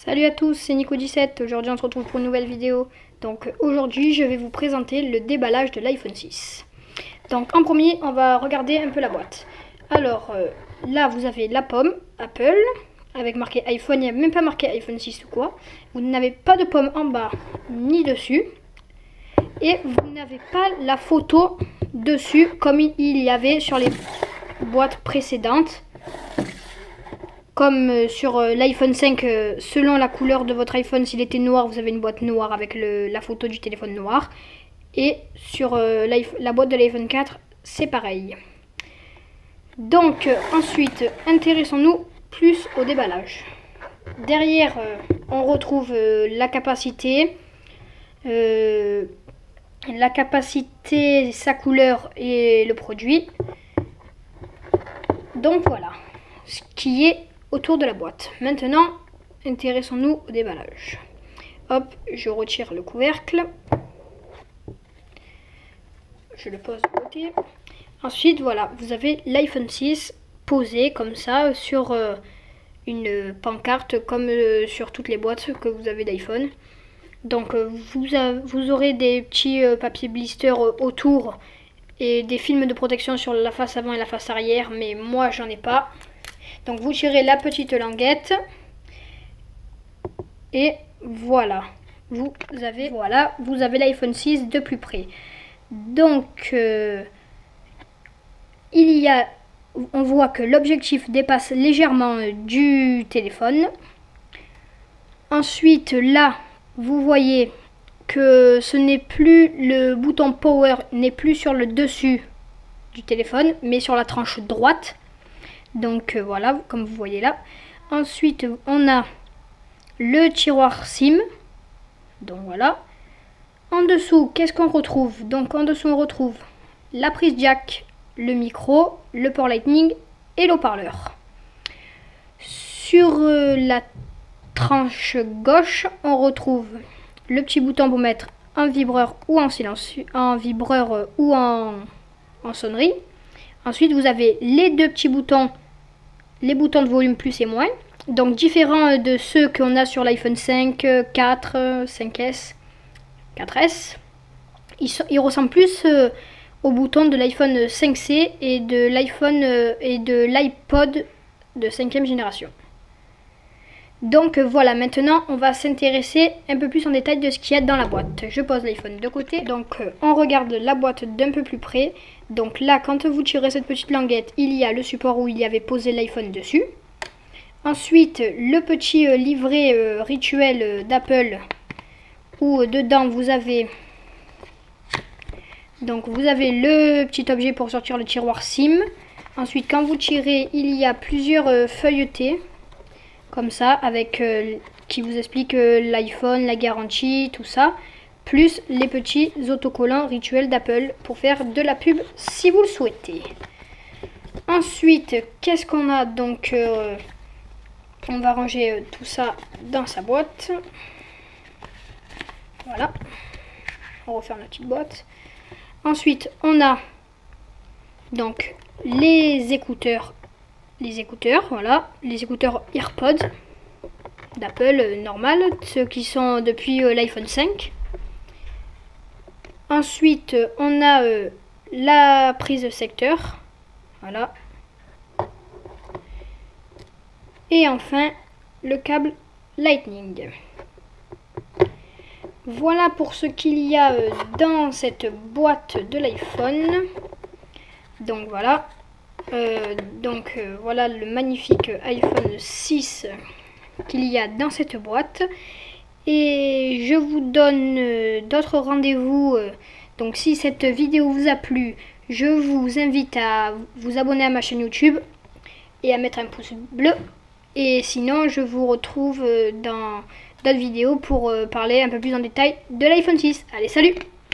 Salut à tous, c'est Nico17. Aujourd'hui on se retrouve pour une nouvelle vidéo. Donc aujourd'hui je vais vous présenter le déballage de l'iPhone 6. Donc en premier on va regarder un peu la boîte. Alors là vous avez la pomme Apple avec marqué iPhone, il n'y a même pas marqué iPhone 6 ou quoi. Vous n'avez pas de pomme en bas ni dessus. Et vous n'avez pas la photo dessus comme il y avait sur les boîtes précédentes. Comme sur l'iPhone 5, selon la couleur de votre iPhone, s'il était noir, vous avez une boîte noire avec la photo du téléphone noir. Et sur la boîte de l'iPhone 4, c'est pareil. Donc ensuite, intéressons-nous plus au déballage. Derrière, on retrouve la capacité, sa couleur et le produit. Donc voilà, ce qui est autour de la boîte. Maintenant, intéressons-nous au déballage. Hop, je retire le couvercle. Je le pose de côté. Ensuite, voilà, vous avez l'iPhone 6 posé comme ça sur une pancarte comme sur toutes les boîtes que vous avez d'iPhone. Donc, vous aurez des petits papiers blister autour et des films de protection sur la face avant et la face arrière, mais moi j'en ai pas. Donc vous tirez la petite languette et voilà, vous avez l'iPhone 6 de plus près. Donc on voit que l'objectif dépasse légèrement du téléphone. Ensuite là, vous voyez que ce n'est plus le bouton power n'est plus sur le dessus du téléphone, mais sur la tranche droite. Donc voilà, comme vous voyez là. Ensuite, on a le tiroir SIM. Donc voilà. En dessous, qu'est-ce qu'on retrouve? Donc en dessous, on retrouve la prise jack, le micro, le port Lightning et l'haut-parleur. Sur la tranche gauche, on retrouve le petit bouton pour mettre un vibreur ou en silencieux, en sonnerie. Ensuite, vous avez les deux petits boutons, les boutons de volume plus et moins. Donc, différents de ceux qu'on a sur l'iPhone 5, 4, 5S, 4S. Ils ressemblent plus aux boutons de l'iPhone 5C et de l'iPhone et de l'iPod de 5e génération. Donc voilà, maintenant on va s'intéresser un peu plus en détail de ce qu'il y a dans la boîte. Je pose l'iPhone de côté. Donc on regarde la boîte d'un peu plus près. Donc là, quand vous tirez cette petite languette, il y a le support où il y avait posé l'iPhone dessus. Ensuite, le petit livret rituel d'Apple où dedans vous avez le petit objet pour sortir le tiroir SIM. Ensuite, quand vous tirez, il y a plusieurs feuilletés comme ça, avec qui vous explique l'iPhone, la garantie, tout ça, plus les petits autocollants rituels d'Apple pour faire de la pub si vous le souhaitez. Ensuite, qu'est-ce qu'on a? Donc on va ranger tout ça dans sa boîte. Voilà, on referme la petite boîte. Ensuite, on a donc les écouteurs, voilà, les écouteurs AirPods d'Apple normal, ceux qui sont depuis l'iPhone 5. Ensuite, on a la prise secteur, voilà. Et enfin, le câble Lightning. Voilà pour ce qu'il y a dans cette boîte de l'iPhone. Donc voilà. Voilà le magnifique iPhone 6 qu'il y a dans cette boîte. Et je vous donne d'autres rendez-vous. Donc si cette vidéo vous a plu, je vous invite à vous abonner à ma chaîne YouTube et à mettre un pouce bleu. Et sinon, je vous retrouve dans d'autres vidéos pour parler un peu plus en détail de l'iPhone 6. Allez, salut!